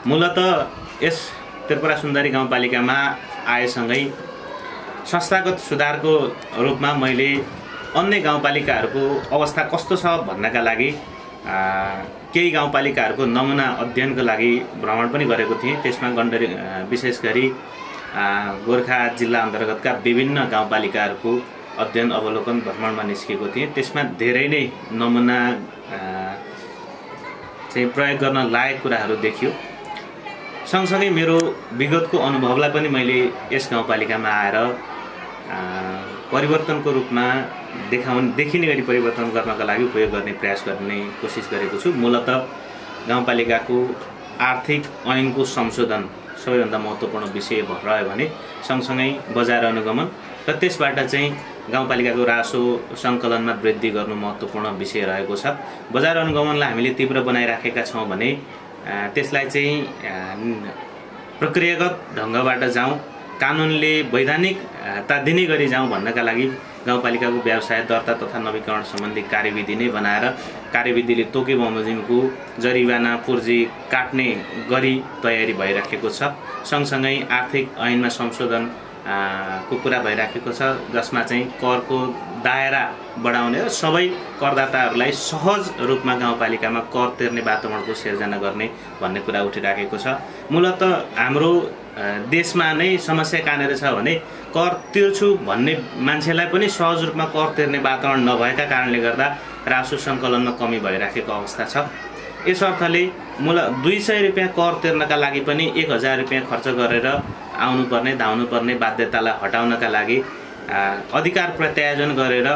मूलत यस त्रिपुरा सुन्दरी गाउँपालिकामा आएसँगै संस्थागत सुधारको रूपमा मैले अन्य गाउँपालिकाहरूको अवस्था कस्तो छ भन्नका लागि केही गाउँपालिकाहरूको नमुना अध्ययनको लागि भ्रमण पनि गरेको थिएँ। त्यसमा गण्डरी विशेष गरी गोरखा जिल्ला अन्तर्गतका विभिन्न गाउँपालिकाहरूको अध्ययन अवलोकन भ्रमणमा निस्केको थिएँ। त्यसमा धेरै नै नमुना चाहिँ प्रयोग गर्न लायक कुराहरू देखियो। सँगसँगै मेरो विगतको अनुभवलाई पनि मैले यस गाउँपालिकामा आएर परिवर्तनको रूपमा देखिने गरी परिवर्तन गर्नका लागि उपयोग गर्ने प्रयास गर्ने कोसिस गरेको छु। मूलत गाउँपालिकाको आर्थिक ऐनको संशोधन सबैभन्दा महत्त्वपूर्ण विषय रह्यो भने सँगसँगै बजार अनुगमन र त्यसबाट चाहिँ गाउँपालिकाको राजस्व सङ्कलनमा वृद्धि गर्नु महत्त्वपूर्ण विषय रहेको छ। बजार अनुगमनलाई हामीले तीव्र बनाइराखेका छौँ भने त्यसलाई चाहिँ प्रक्रियागत ढङ्गबाट जाउँ, कानुनले वैधानिकता दिने गरी जाउँ भन्नका लागि गाउँपालिकाको व्यवसाय दर्ता तथा नवीकरण सम्बन्धी कार्यविधि नै बनाएर कार्यविधिले तोके बमोजिमको जरिवाना पूर्जी काट्ने गरी तयारी भइराखेको छ। सँगसँगै आर्थिक ऐनमा संशोधन को कुरा भइराखेको छ, जसमा चाहिँ करको दायरा बढाउने र सबै करदाताहरूलाई सहज रूपमा गाउँपालिकामा कर तिर्ने वातावरणको सिर्जना गर्ने भन्ने कुरा उठिराखेको छ। मूलत हाम्रो देशमा नै समस्या कहाँनिर छ भने कर तिर्छु भन्ने मान्छेलाई पनि सहज रूपमा कर तिर्ने वातावरण नभएका कारणले गर्दा राजस्व सङ्कलनमा कमी भइराखेको अवस्था छ। यस अर्थले 200 रुपियाँ कर तिर्नका लागि पनि 1000 रुपियाँ खर्च गरेर आउनुपर्ने धाउनुपर्ने बाध्यतालाई हटाउनका लागि अधिकार प्रत्यायोजन गरेर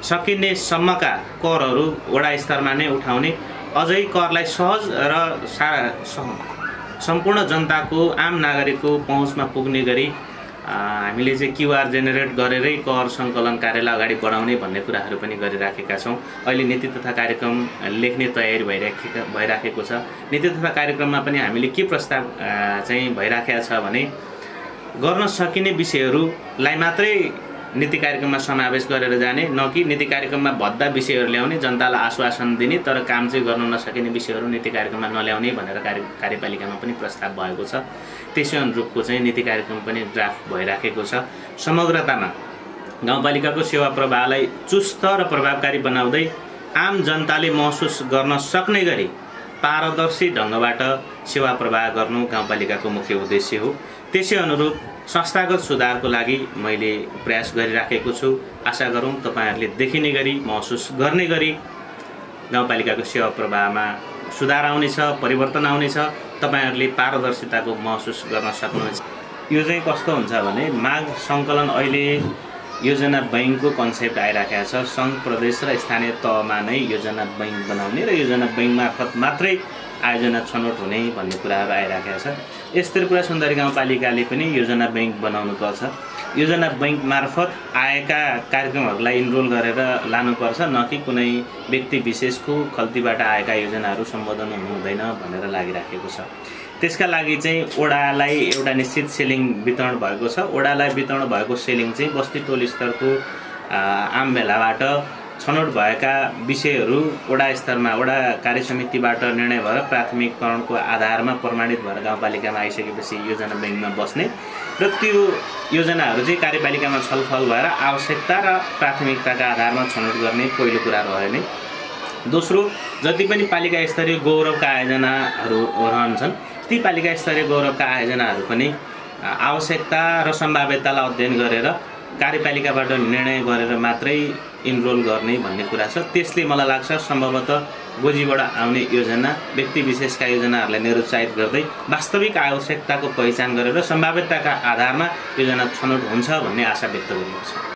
सकिने सम्मका करहरू वडा स्तरमा नै उठाउने, अझै करलाई सहज र सम्पूर्ण जनताको आम नागरिकको पहुँचमा पुग्ने गरी हामीले चाहिँ क्युआर जेनेरेट गरेरै कर सङ्कलन कार्यलाई अगाडि बढाउने भन्ने कुराहरू पनि गरिराखेका छौँ। अहिले नीति तथा कार्यक्रम लेख्ने तयारी भइराखेको छ। नीति तथा कार्यक्रममा पनि हामीले के प्रस्ताव चाहिँ भइराखेको छ भने गर्न सकिने विषयहरूलाई मात्रै नीति कार्यक्रममा समावेश गरेर जाने, न कि नीति कार्यक्रममा भद्दा विषयहरू ल्याउने, जनतालाई आश्वासन दिने तर काम चाहिँ गर्न नसकिने विषयहरू नीति कार्यक्रममा नल्याउने भनेर कार्यपालिकामा पनि प्रस्ताव भएको छ। त्यसै अनुरूपको चाहिँ नीति कार्यक्रम पनि ड्राफ्ट भइराखेको छ। समग्रतामा गाउँपालिकाको सेवा प्रवाहलाई चुस्त र प्रभावकारी बनाउँदै आम जनताले महसुस गर्न सक्ने गरी पारदर्शी ढङ्गबाट सेवा प्रवाह गर्नु गाउँपालिकाको मुख्य उद्देश्य हो। त्यसै अनुरूप संस्थागत सुधारको लागि मैले प्रयास गरिराखेको छु। आशा गरौँ तपाईहरुले देखिने गरी महसुस गर्ने गरी गाउँपालिकाको सेवा प्रवाहमा सुधार आउनेछ, परिवर्तन आउनेछ, तपाईहरुले पारदर्शिताको महसुस गर्न सक्नुहुन्छ। यो चाहिँ कस्तो हुन्छ भने माग सङ्कलन अहिले योजना बैंकको कन्सेप्ट आइराखेको छ। सङ्घ, प्रदेश र स्थानीय तहमा नै योजना बैंक बनाउने र योजना बैंक मार्फत मात्रै आयोजना छनौट हुने भन्ने कुराहरू आइराखेको छ। यस त्रिपुरा सुन्दरी गाउँपालिकाले पनि योजना बैंक बनाउनु पर्छ। योजना बैंक मार्फत आएका कार्यक्रमहरूलाई इनरोल गरेर लानुपर्छ, न कि कुनै व्यक्ति विशेषको खल्तीबाट आएका योजनाहरू सम्बोधन हुनु हुँदैन भनेर लागिराखेको छ। त्यसका लागि चाहिँ ओडालाई एउटा निश्चित सेलिङ वितरण भएको छ। ओडालाई वितरण भएको सेलिङ चाहिँ बस्ती टोल स्तरको आम भेलाबाट छनौट भएका विषयहरू वडा स्तरमा वडा कार्यसमितिबाट निर्णय भएर प्राथमिककरणको आधारमा प्रमाणित भएर गाउँपालिकामा आइसकेपछि योजना बैंकमा बस्ने र त्यो योजनाहरू चाहिँ कार्यपालिकामा छलफल भएर आवश्यकता र प्राथमिकताका आधारमा छनौट गर्ने पहिलो कुरा रह्यो नै। दोस्रो, जति पनि पालिका स्तरीय गौरवका आयोजनाहरू रहन्छन् ती पालिका स्तरीय गौरवका आयोजनाहरू पनि आवश्यकता र सम्भाव्यतालाई अध्ययन गरेर कार्यपालिकाबाट निर्णय गरेर मात्रै इनरोल गर्ने भन्ने कुरा छ। त्यसले मलाई लाग्छ सम्भवतः गोजीबाट आउने योजना व्यक्ति विशेषका योजनाहरूलाई निरुत्साहित गर्दै वास्तविक आवश्यकताको पहिचान गरेर सम्भाव्यताका आधारमा योजना छनौट हुन्छ भन्ने आशा व्यक्त गरिएको छ।